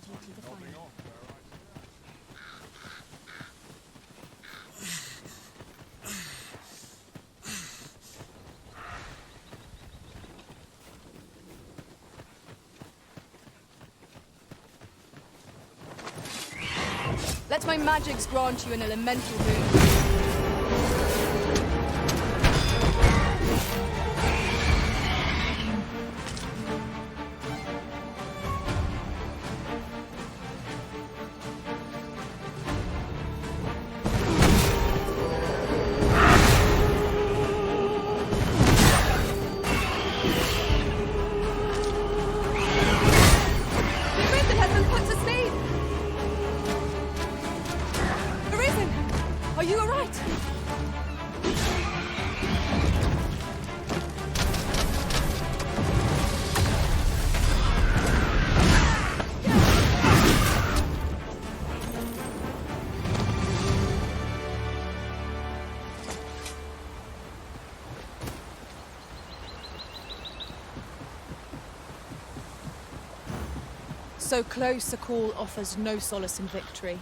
you to the fire. Let my magics grant you an elemental boon. So close a call offers no solace in victory.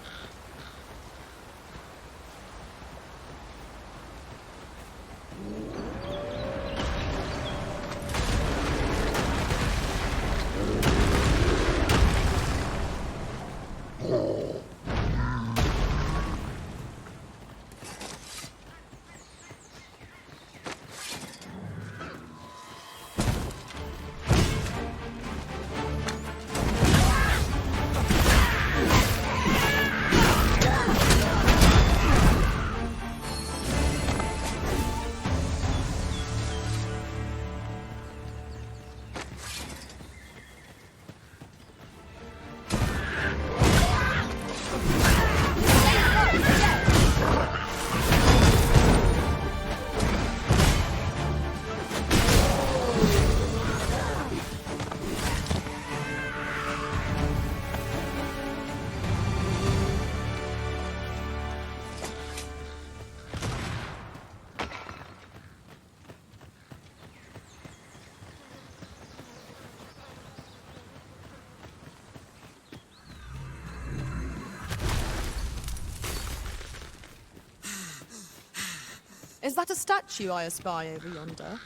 Is that a statue I espy over yonder?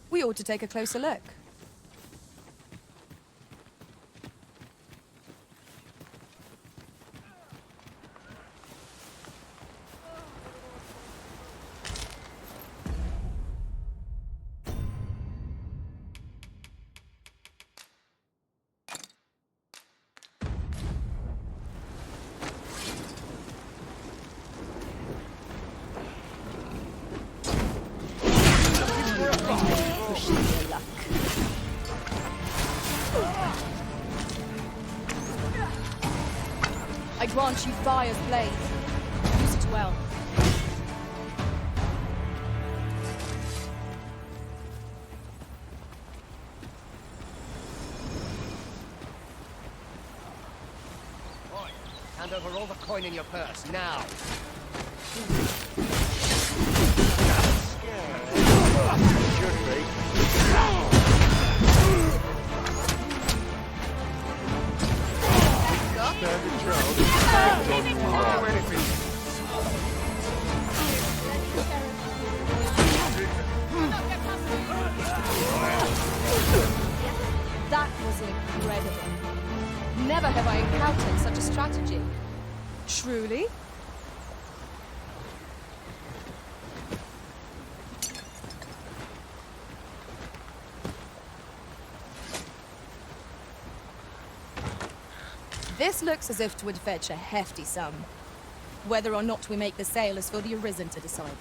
We ought to take a closer look. I grant you fire's blade. Use it well. Right. Hand over all the coin in your purse, now. Should be. That was incredible. Never have I encountered such a strategy. Truly? This looks as if 'twould fetch a hefty sum. Whether or not we make the sale is for the Arisen to decide.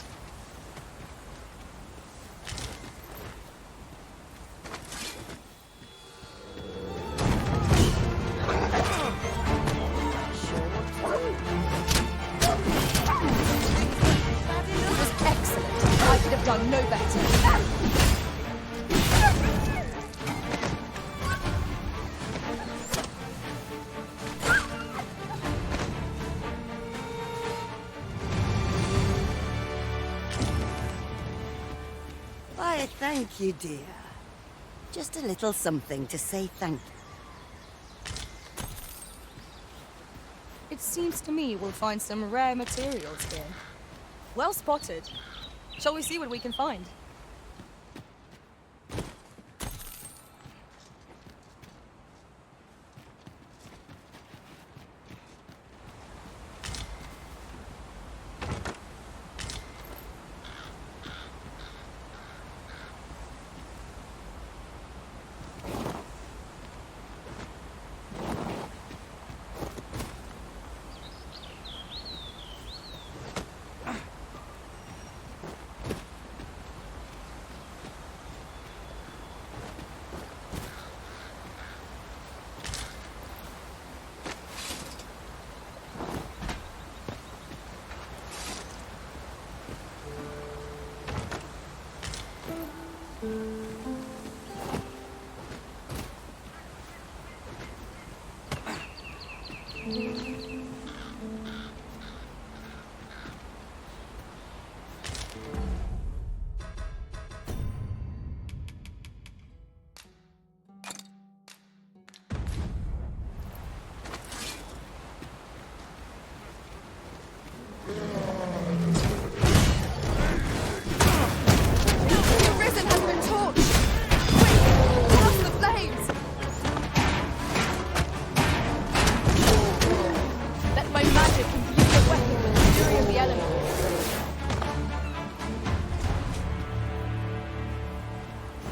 It was excellent. I could have done no better. Why, thank you, dear. Just a little something to say thank you. It seems to me we'll find some rare materials here. Well spotted. Shall we see what we can find?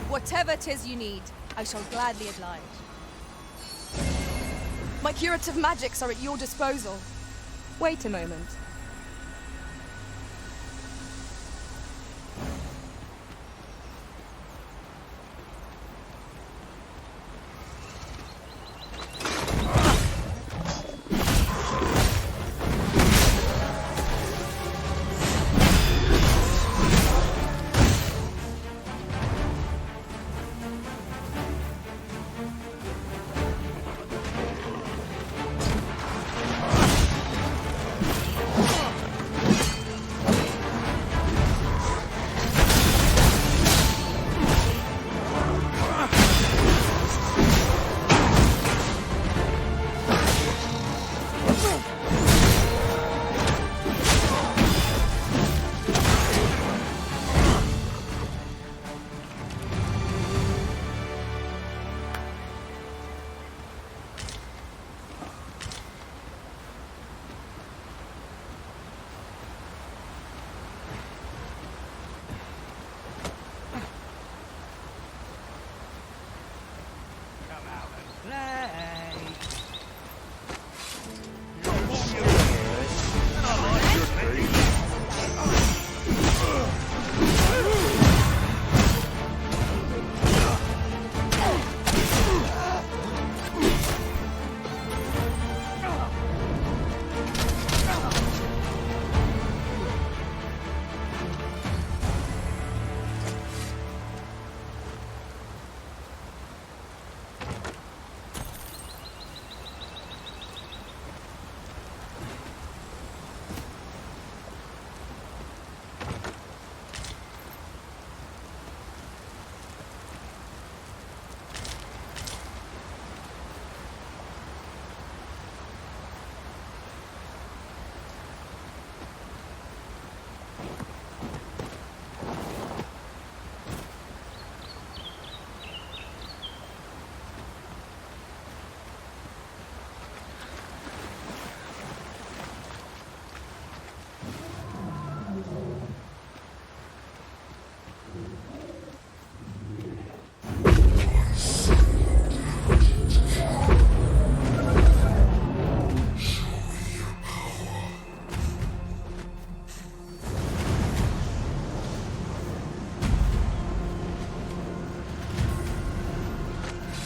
Whatever 'tis you need, I shall gladly oblige. My curative magics are at your disposal. Wait a moment.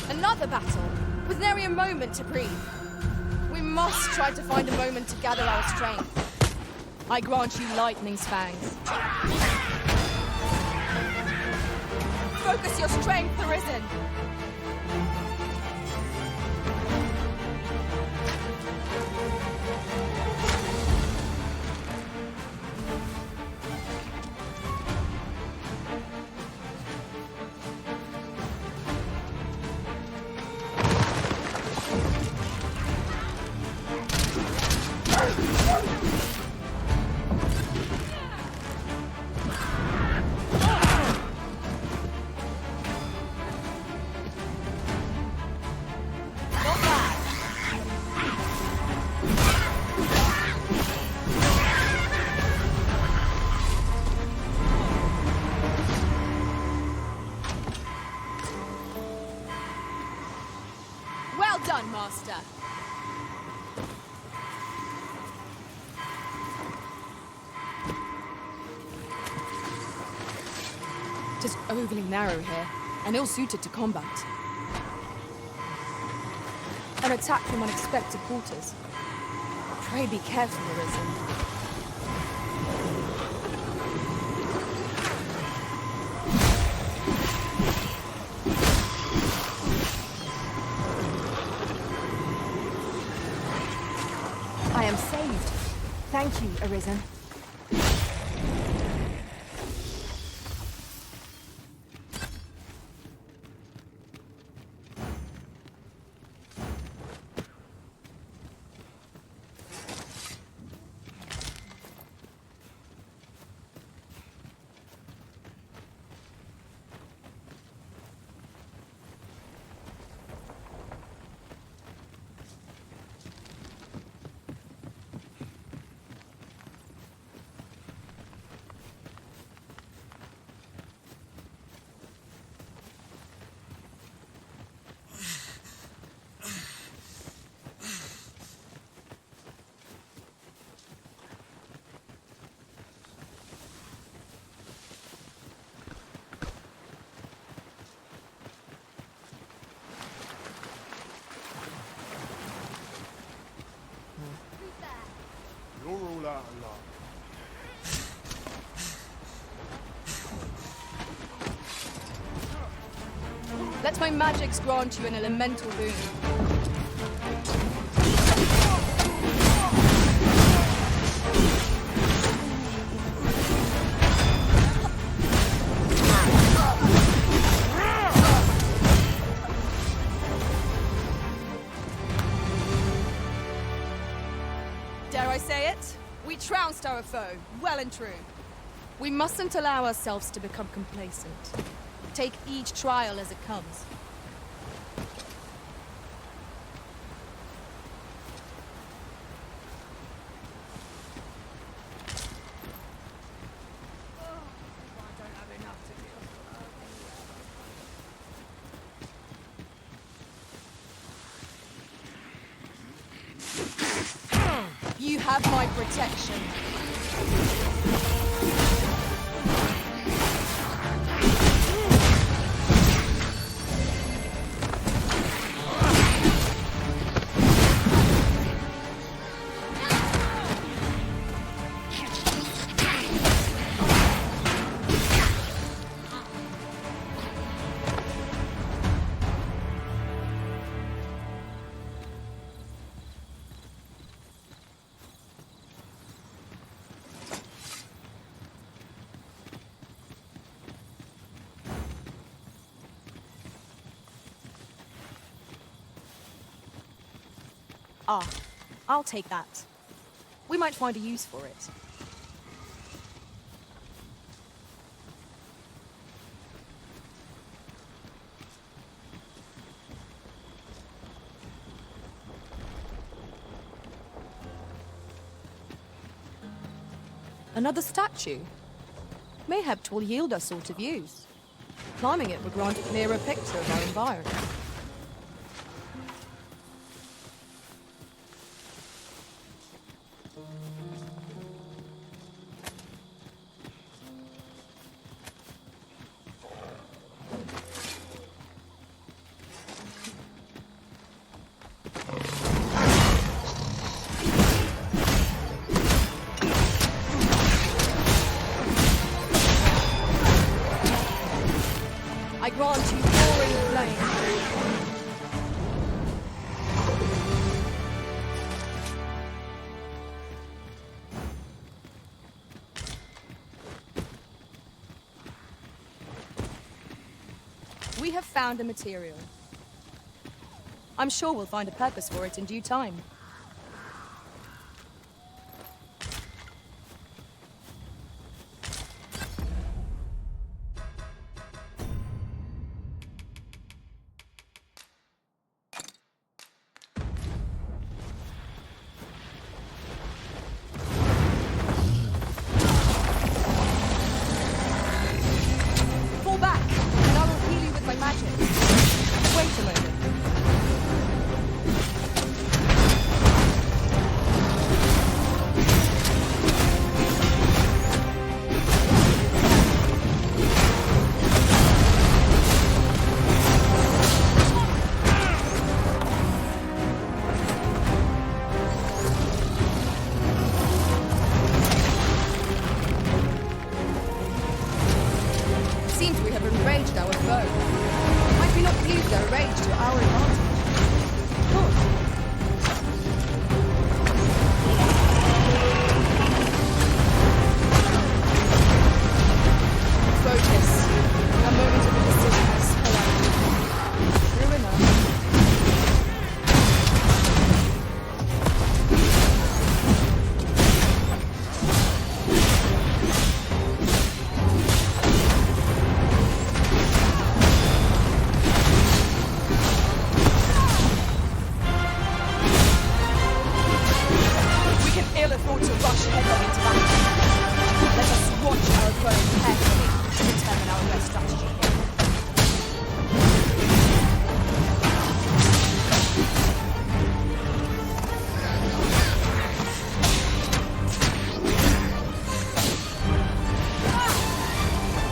Another battle, with nary a moment to breathe. We must try to find a moment to gather our strength. I grant you lightning's fangs. Focus your strength, Arisen! Well done, Master. Just overly narrow here, and ill-suited to combat. An attack from unexpected quarters. Pray be careful, Arisen. I am saved. Thank you, Arisen. You're all out of luck. Let my magics grant you an elemental boon. Dare I say it? We trounced our foe, well and true. We mustn't allow ourselves to become complacent. Take each trial as it comes. You have my protection. Ah, I'll take that. We might find a use for it. Another statue? Mayhap 'twill yield us sort of use. Climbing it would grant a clearer picture of our environment. I grant you roaring flame. We have found a material. I'm sure we'll find a purpose for it in due time. rush headlong into battle. Let us watch our foe carefully to determine our best strategy here.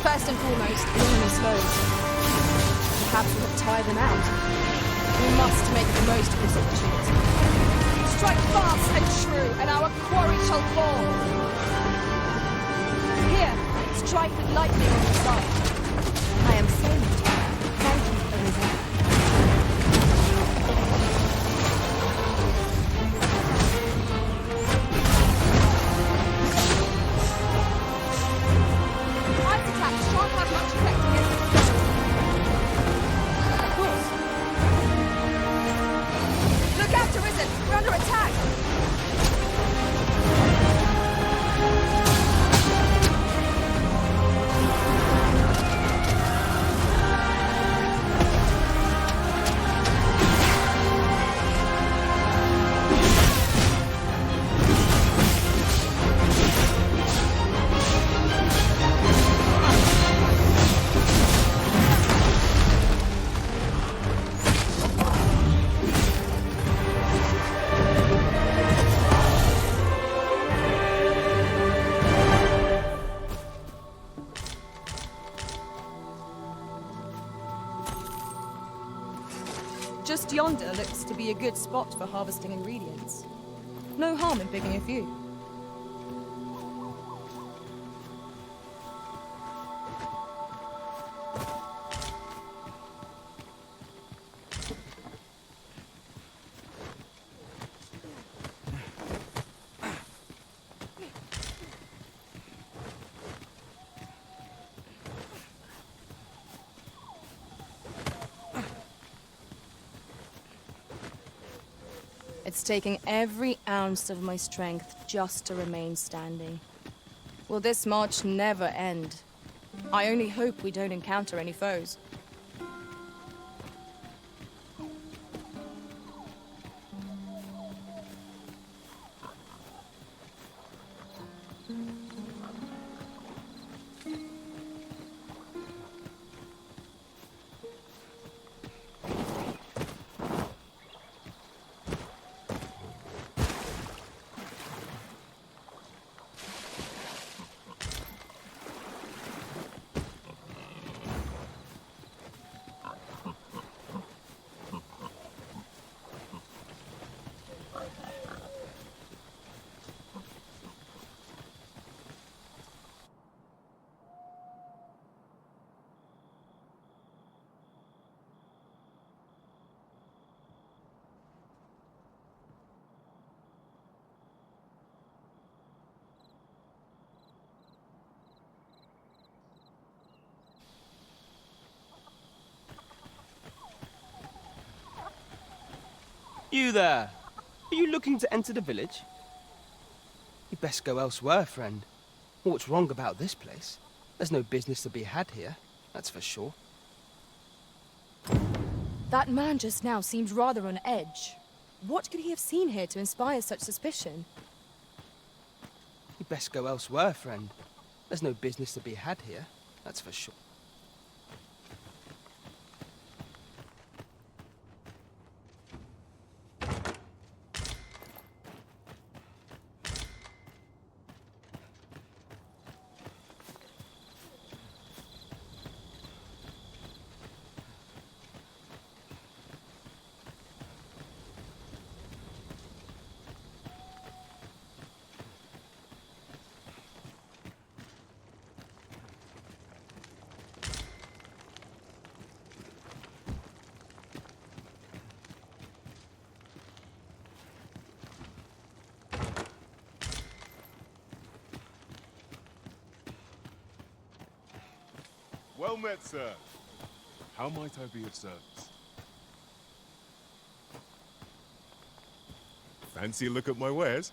First and foremost, the enemy's foes. Perhaps we will tire them out. We must make the most of this opportunity. Strike fast and true, and our quarry shall fall. Here, strike with lightning on your side. I am saved. Thank you, Elizabeth. Ice attacks shan't have much effect against the position. Of course. Look out, Arisen! We're under attack! Just yonder looks to be a good spot for harvesting ingredients. No harm in picking a few. It's taking every ounce of my strength just to remain standing. Will this march never end? I only hope we don't encounter any foes. You there! Are you looking to enter the village? You'd best go elsewhere, friend. What's wrong about this place? There's no business to be had here, that's for sure. That man just now seemed rather on edge. What could he have seen here to inspire such suspicion? You'd best go elsewhere, friend. There's no business to be had here, that's for sure. Well met, sir. How might I be of service? Fancy a look at my wares?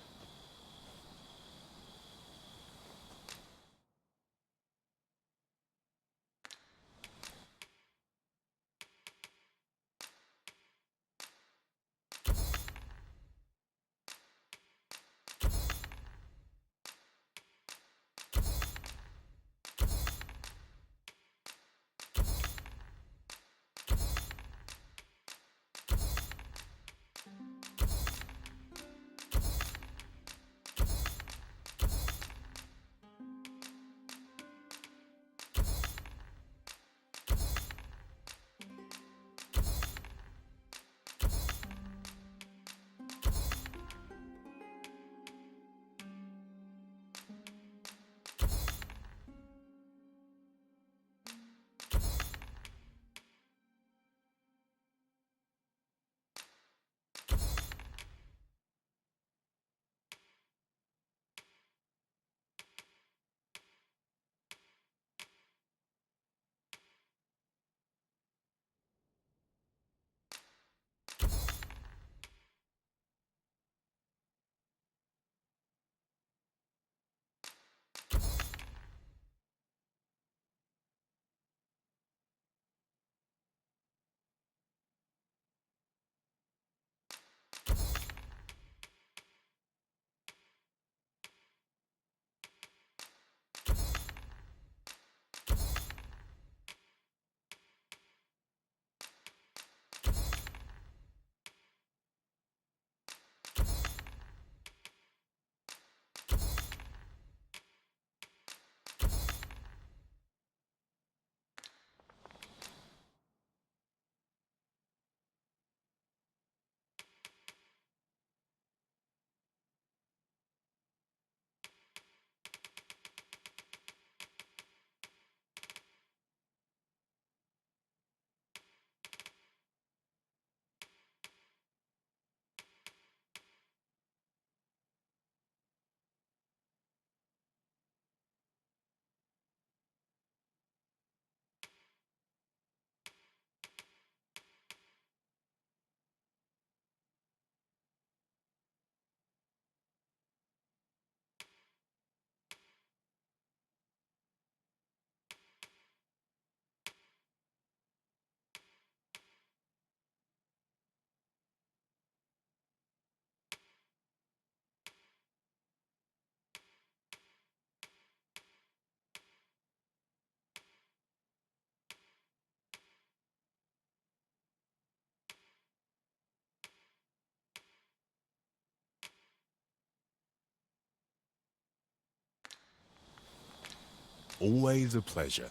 Always a pleasure.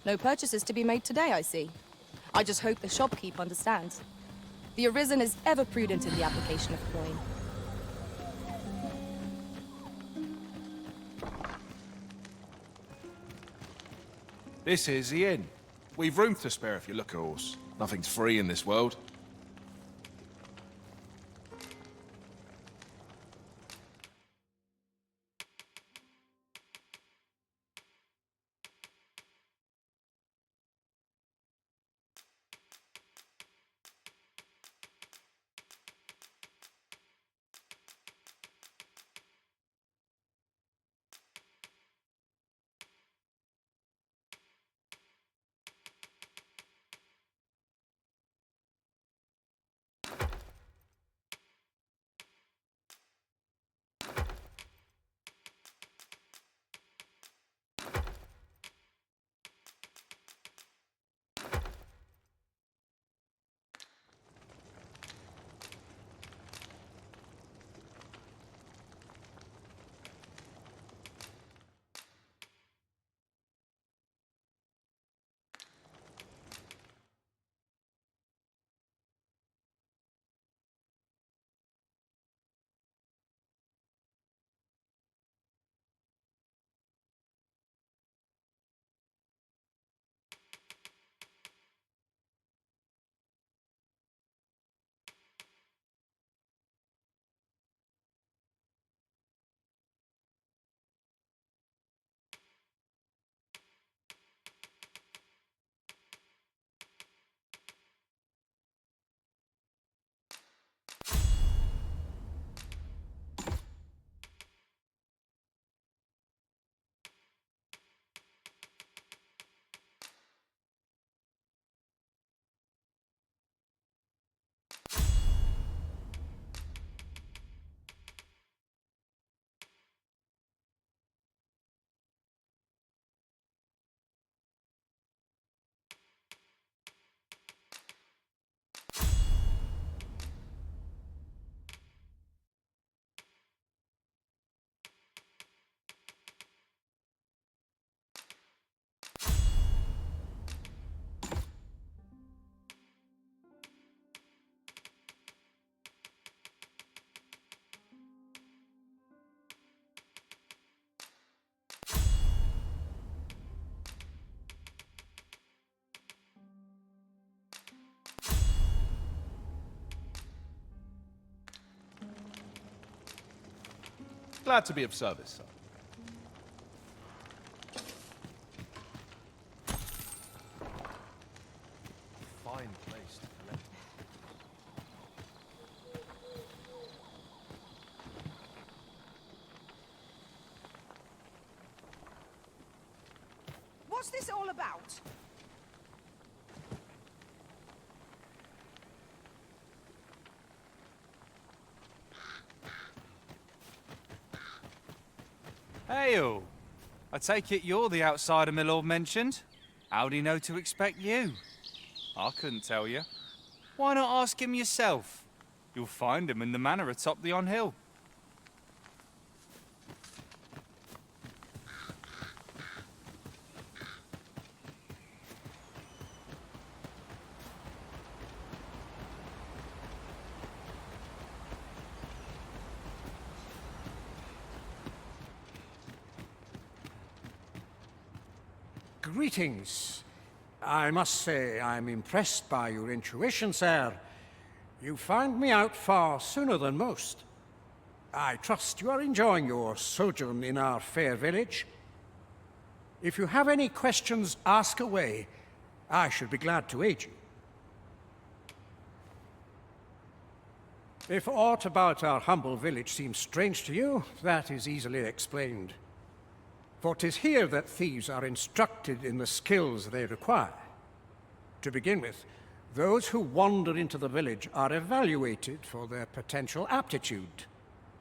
No purchases to be made today, I see. I just hope the shopkeep understands. The Arisen is ever prudent in the application of coin. This is the inn. We've room to spare if you look at us. Nothing's free in this world. Glad to be of service, sir. Fine place to collect. What's this all about? Hail! I take it you're the outsider my lord mentioned? How'd he know to expect you? I couldn't tell you. Why not ask him yourself? You'll find him in the manor atop the on-hill. Greetings. I must say I'm impressed by your intuition, sir. You found me out far sooner than most. I trust you are enjoying your sojourn in our fair village. If you have any questions, ask away. I should be glad to aid you. If aught about our humble village seems strange to you, that is easily explained. For 'tis here that thieves are instructed in the skills they require. To begin with, those who wander into the village are evaluated for their potential aptitude.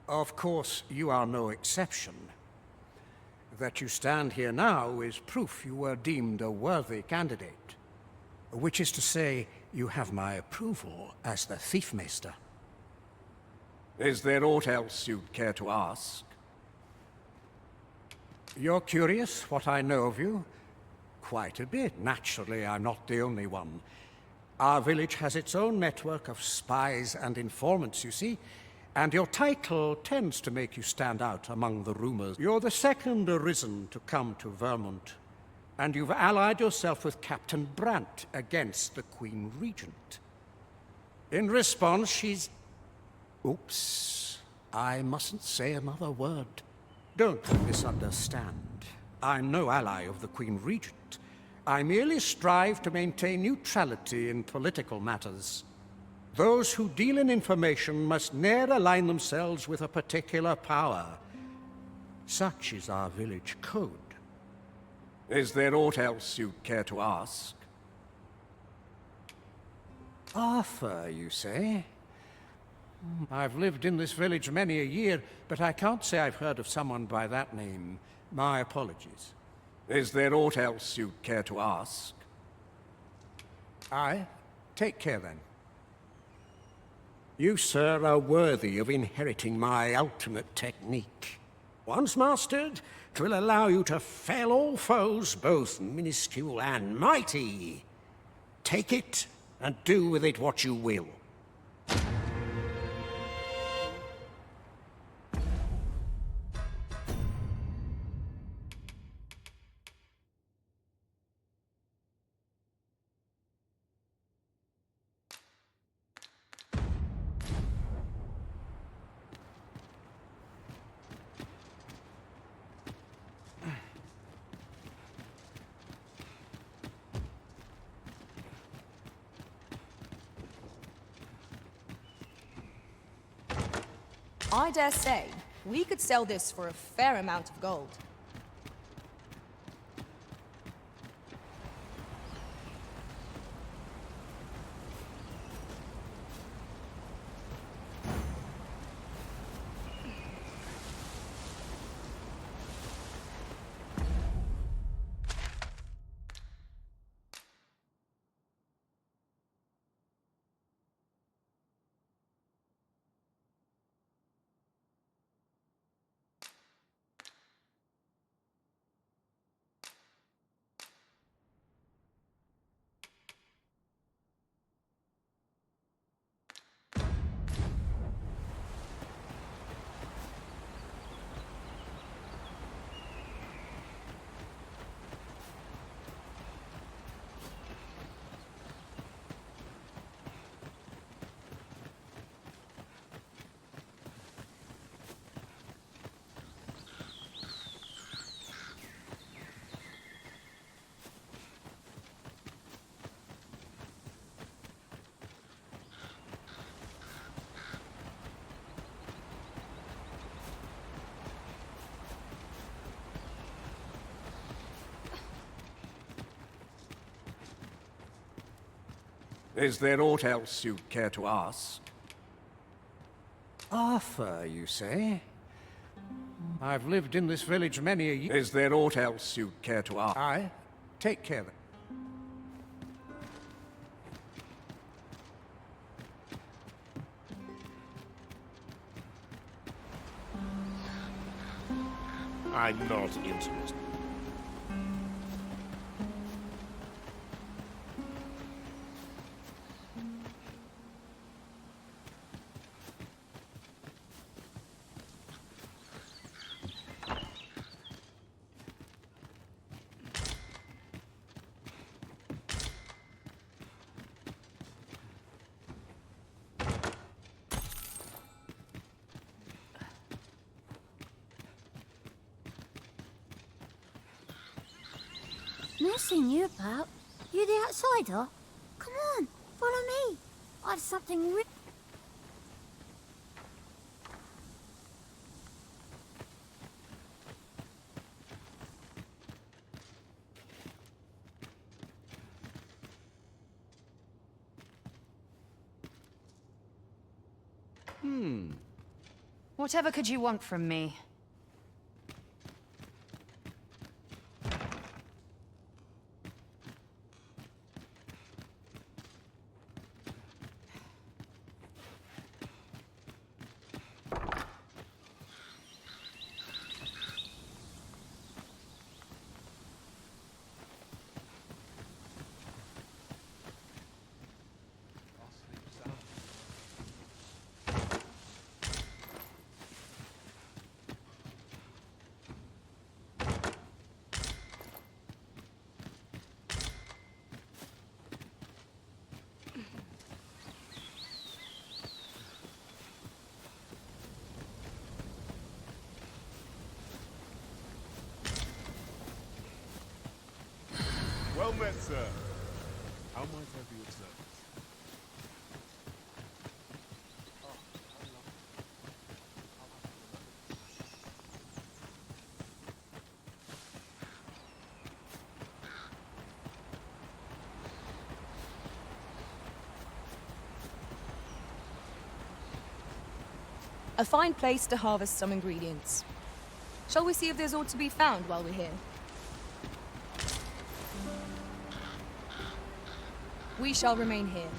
Of course, you are no exception. That you stand here now is proof you were deemed a worthy candidate. Which is to say, you have my approval as the Thiefmeister. Is there aught else you'd care to ask? You're curious what I know of you? Quite a bit. Naturally, I'm not the only one. Our village has its own network of spies and informants, you see, and your title tends to make you stand out among the rumors. You're the second arisen to come to Vermont, and you've allied yourself with Captain Brant against the Queen Regent. In response, she's... Oops. I mustn't say another word. Don't misunderstand. I'm no ally of the Queen Regent. I merely strive to maintain neutrality in political matters. Those who deal in information must ne'er align themselves with a particular power. Such is our village code. Is there aught else you'd care to ask? Arthur, you say? I've lived in this village many a year, but I can't say I've heard of someone by that name. My apologies. Is there aught else you'd care to ask? Aye. Take care, then. You, sir, are worthy of inheriting my ultimate technique. Once mastered, 'twill allow you to fell all foes, both minuscule and mighty. Take it, and do with it what you will. I dare say, we could sell this for a fair amount of gold. Is there aught else you'd care to ask? Arthur, you say? I've lived in this village many a year. Is there aught else you'd care to ask? Aye. Take care then. I'm not interested. Nothing you about. You the outsider? Come on, follow me. I've something Whatever could you want from me? met, sir. How might I be of service? A fine place to harvest some ingredients. Shall we see if there's aught to be found while we're here? We shall remain here.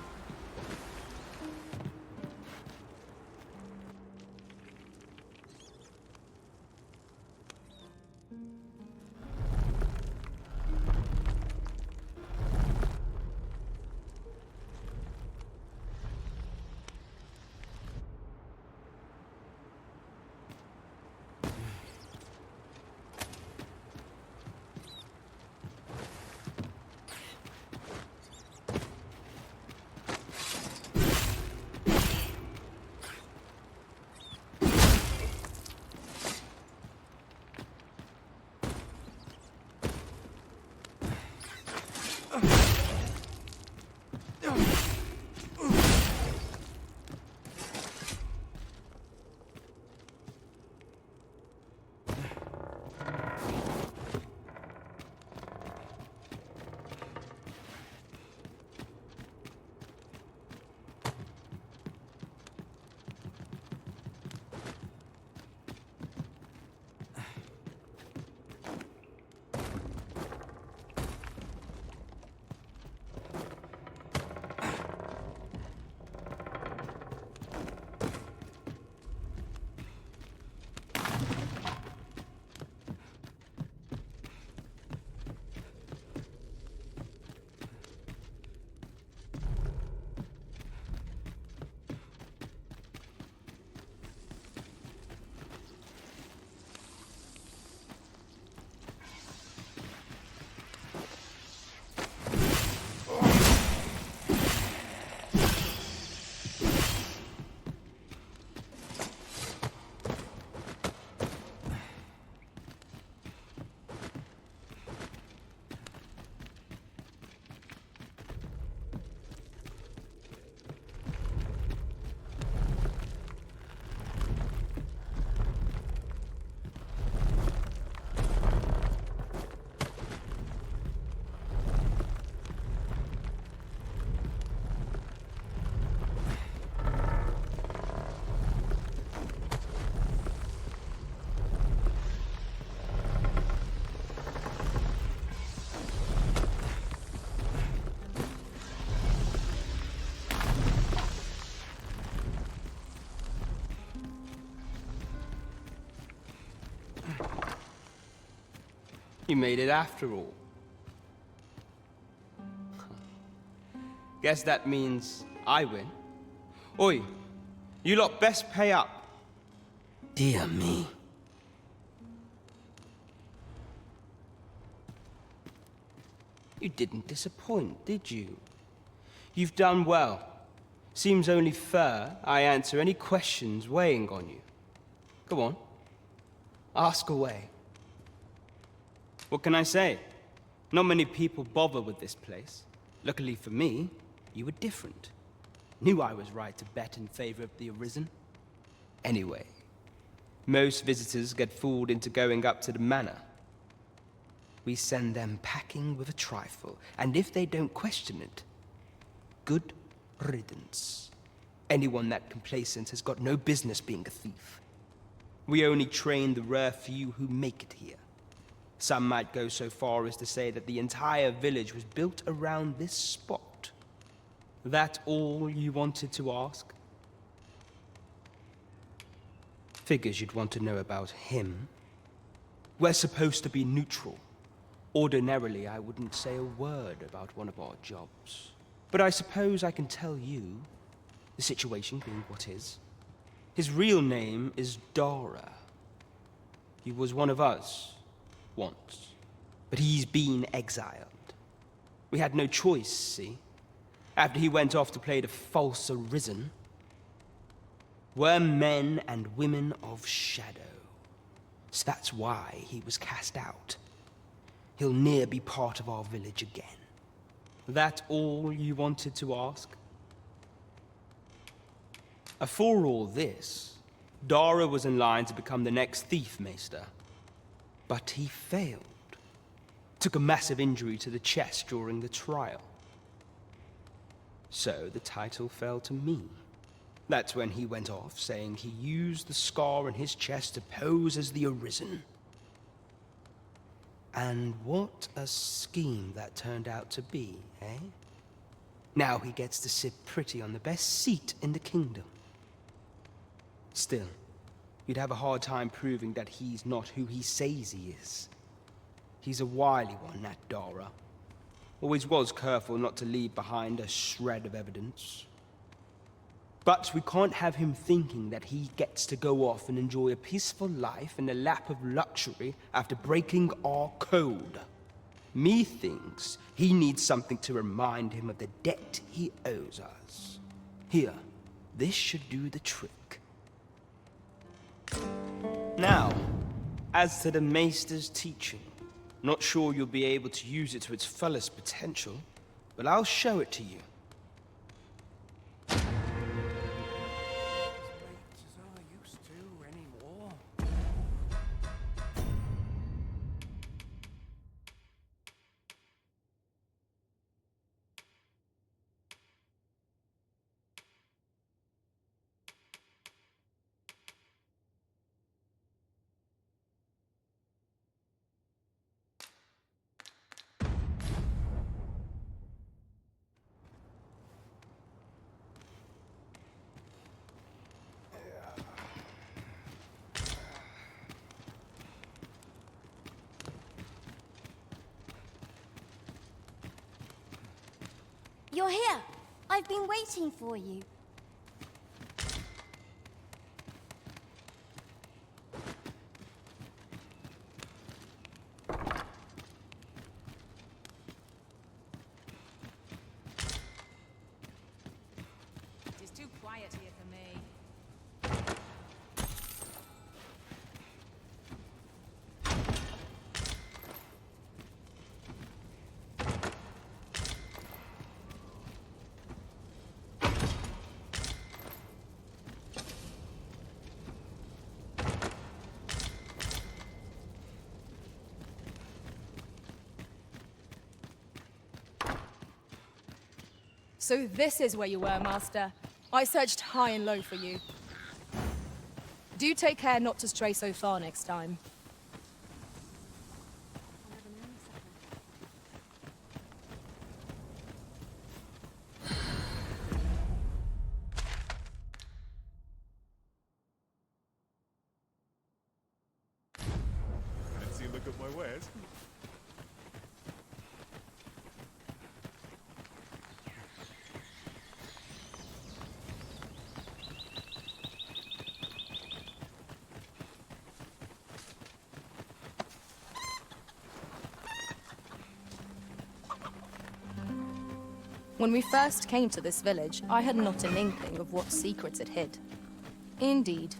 You made it after all. Guess that means I win. Oi, you lot best pay up. Dear me. You didn't disappoint, did you? You've done well. Seems only fair I answer any questions weighing on you. Go on. Ask away. What can I say? Not many people bother with this place. Luckily for me, you were different. Knew I was right to bet in favor of the Arisen. Anyway, most visitors get fooled into going up to the manor. We send them packing with a trifle, and if they don't question it, good riddance. Anyone that complacent has got no business being a thief. We only train the rare few who make it here. Some might go so far as to say that the entire village was built around this spot. That all you wanted to ask? Figures you'd want to know about him. We're supposed to be neutral. Ordinarily, I wouldn't say a word about one of our jobs. But I suppose I can tell you, the situation being what is. His real name is Dara. He was one of us. Once. But he's been exiled. We had no choice, see? After he went off to play the false Arisen. We're men and women of shadow. So that's why he was cast out. He'll ne'er be part of our village again. That all you wanted to ask? For all this, Dara was in line to become the next thief maester. But he failed. Took a massive injury to the chest during the trial. So the title fell to me. That's when he went off, saying he used the scar on his chest to pose as the Arisen. And what a scheme that turned out to be, eh? Now he gets to sit pretty on the best seat in the kingdom. Still, you'd have a hard time proving that he's not who he says he is. He's a wily one, that Dara. Always was careful not to leave behind a shred of evidence. But we can't have him thinking that he gets to go off and enjoy a peaceful life in the lap of luxury after breaking our code. Methinks he needs something to remind him of the debt he owes us. Here, this should do the trick. Now, as to the Maester's teaching, not sure you'll be able to use it to its fullest potential, but I'll show it to you. You're here. I've been waiting for you. It is too quiet here for me. So this is where you were, Master. I searched high and low for you. Do take care not to stray so far next time. Fancy a look at my wares? When we first came to this village, I had not an inkling of what secrets it hid. Indeed.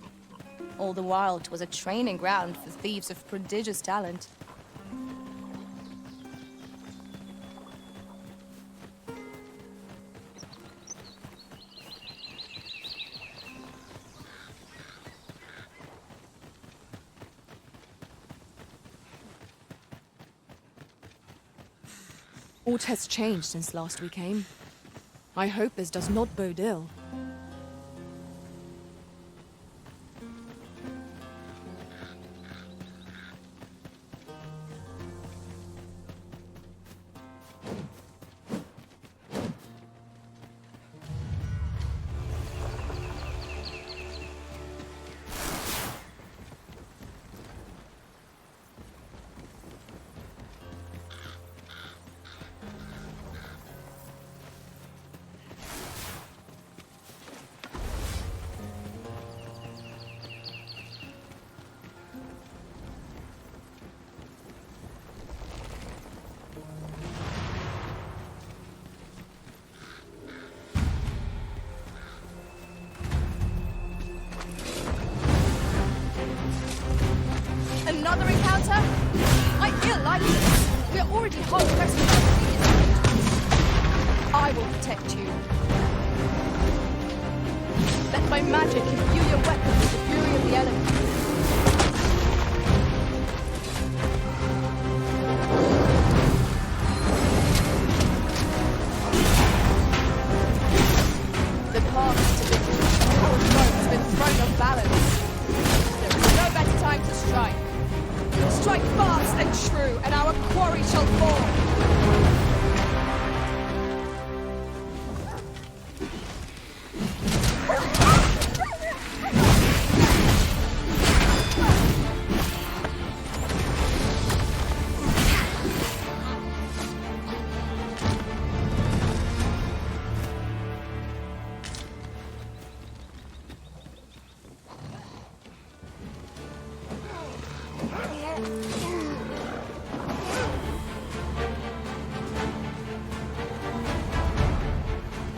All the while, it was a training ground for thieves of prodigious talent. Aught has changed since last we came. I hope this does not bode ill. Another encounter? I feel like this. We're already hard pressed by the engagements. I will protect you. Let my magic imbue your weapons with the fury of the elements. The path to victory, our throne has been thrown off balance. There is no better time to strike. Strike fast and true, and our quarry shall fall.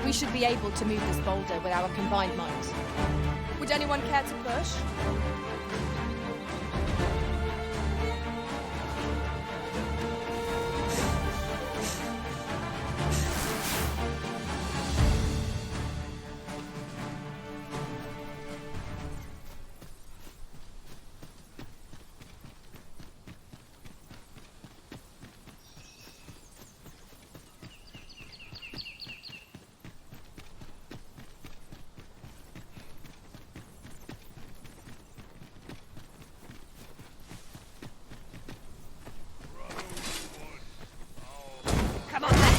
We should be able to move this boulder with our combined might. Would anyone care to push?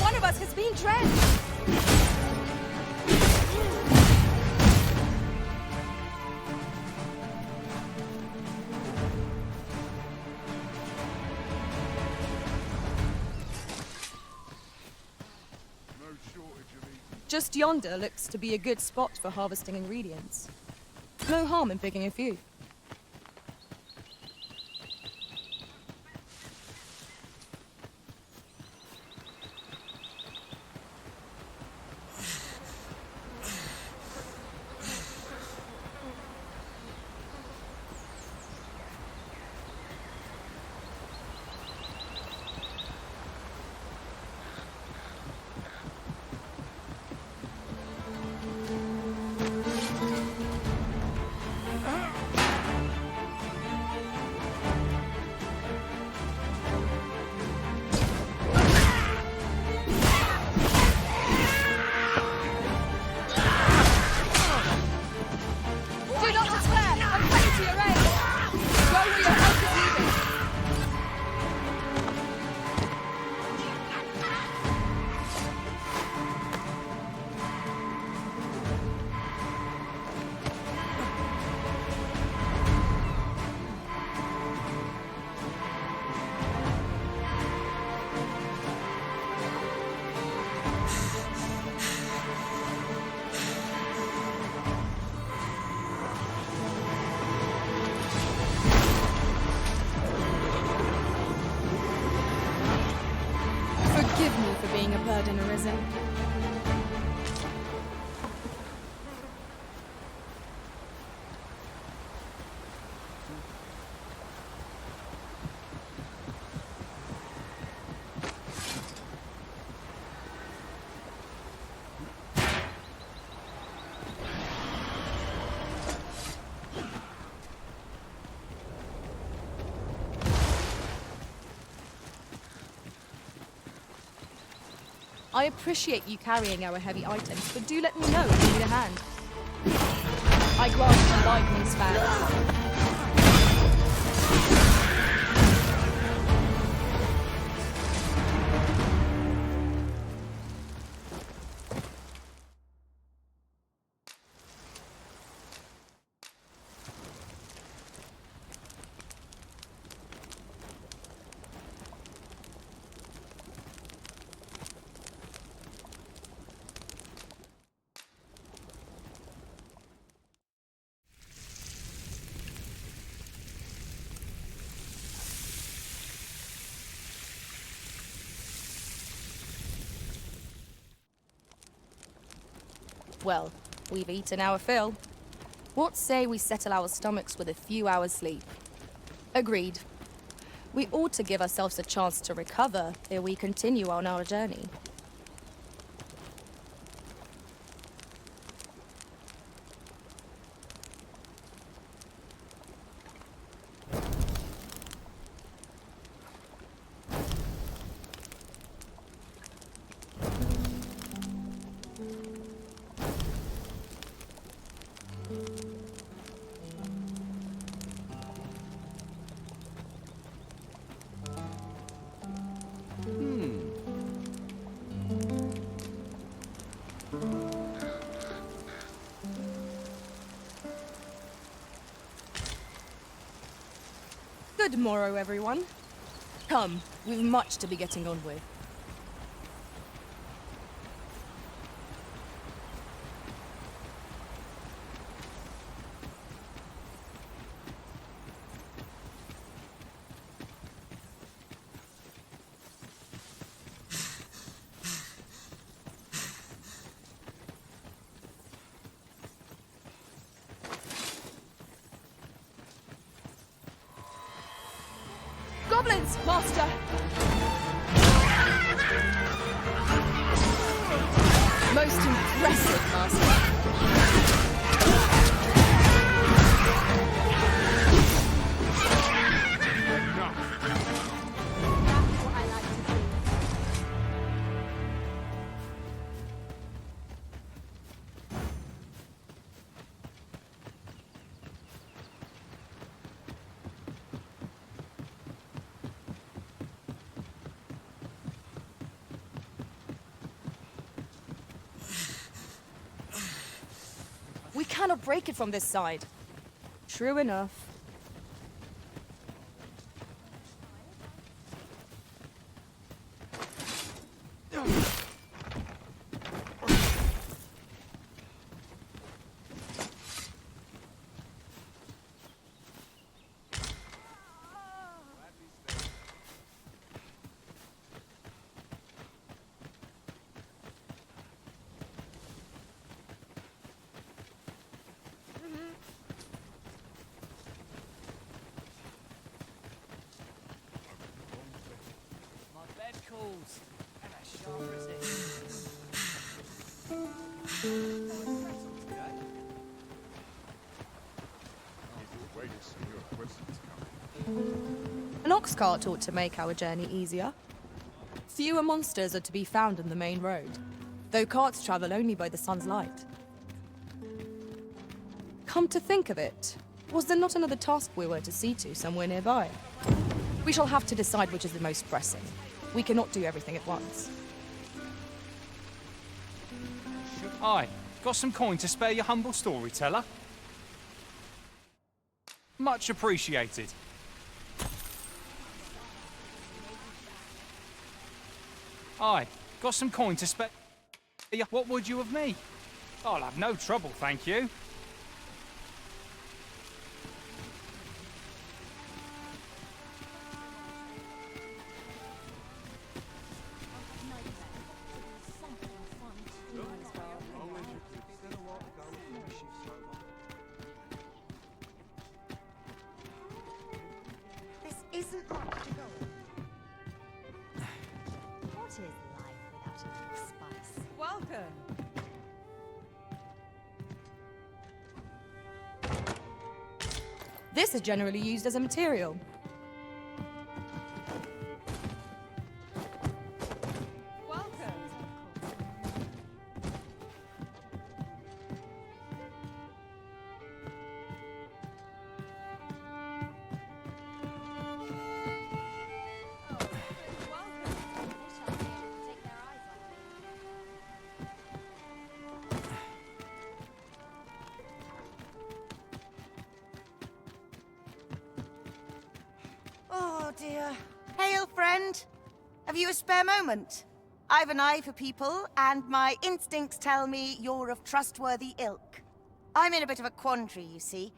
One of us has been drenched! Just yonder looks to be a good spot for harvesting ingredients. No harm in picking a few. Forgive me for being a burden arisen. I appreciate you carrying our heavy items, but do let me know if you need a hand. I grant you lightning span. Well, we've eaten our fill. What say we settle our stomachs with a few hours' sleep? Agreed. We ought to give ourselves a chance to recover ere we continue on our journey. Good morrow, everyone. Come, we've much to be getting on with. Goblins, Master! Most impressive, Master. That's what I like to do. We cannot break it from this side. True enough. My bed calls. And as sharp as it. An ox cart ought to make our journey easier. Fewer monsters are to be found in the main road, though carts travel only by the sun's light. Come to think of it, was there not another task we were to see to somewhere nearby? We shall have to decide which is the most pressing. We cannot do everything at once. Aye, got some coin to spare your humble storyteller? Much appreciated. Aye, got some coin to spare. What would you of me? I'll have no trouble, thank you. This isn't like to go. What is life without a little spice? Welcome. This is generally used as a material. Welcome. Oh dear. Hail, friend. Have you a spare moment? I've an eye for people, and my instincts tell me you're of trustworthy ilk. I'm in a bit of a quandary, you see.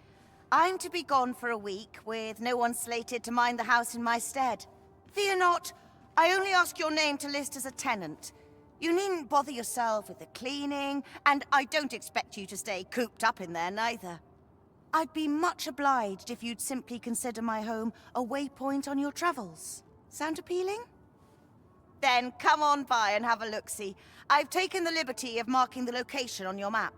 I'm to be gone for a week, with no one slated to mind the house in my stead. Fear not, I only ask your name to list as a tenant. You needn't bother yourself with the cleaning, and I don't expect you to stay cooped up in there neither. I'd be much obliged if you'd simply consider my home a waypoint on your travels. Sound appealing? Then come on by and have a look-see. I've taken the liberty of marking the location on your map.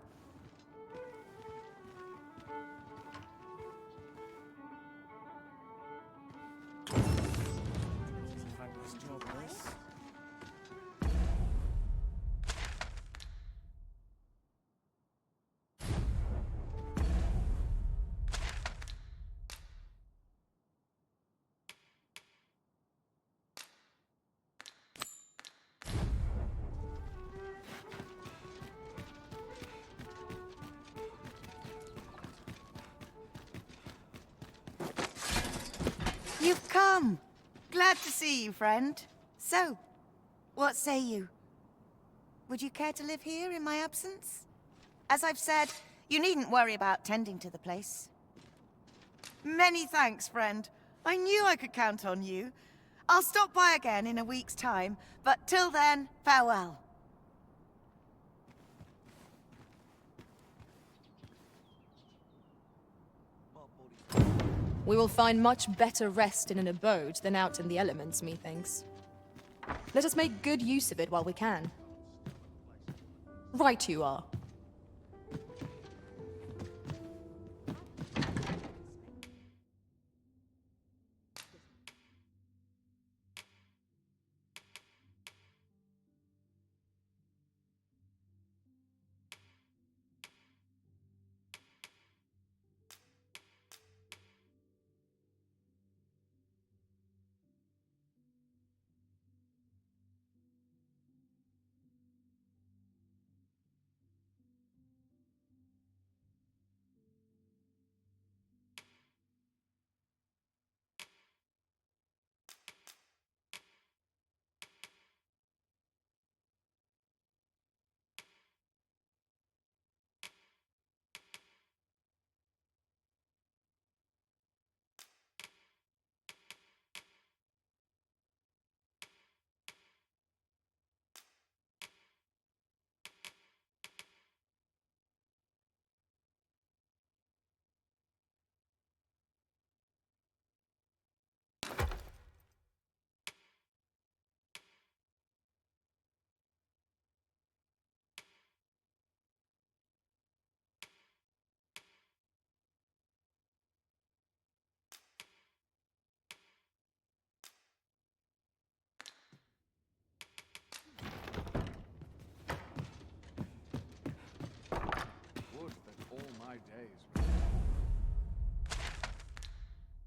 You've come. Glad to see you, friend. So, what say you? Would you care to live here in my absence? As I've said, you needn't worry about tending to the place. Many thanks, friend. I knew I could count on you. I'll stop by again in a week's time, but till then, farewell. We will find much better rest in an abode than out in the elements, methinks. Let us make good use of it while we can. Right you are. Would that all my days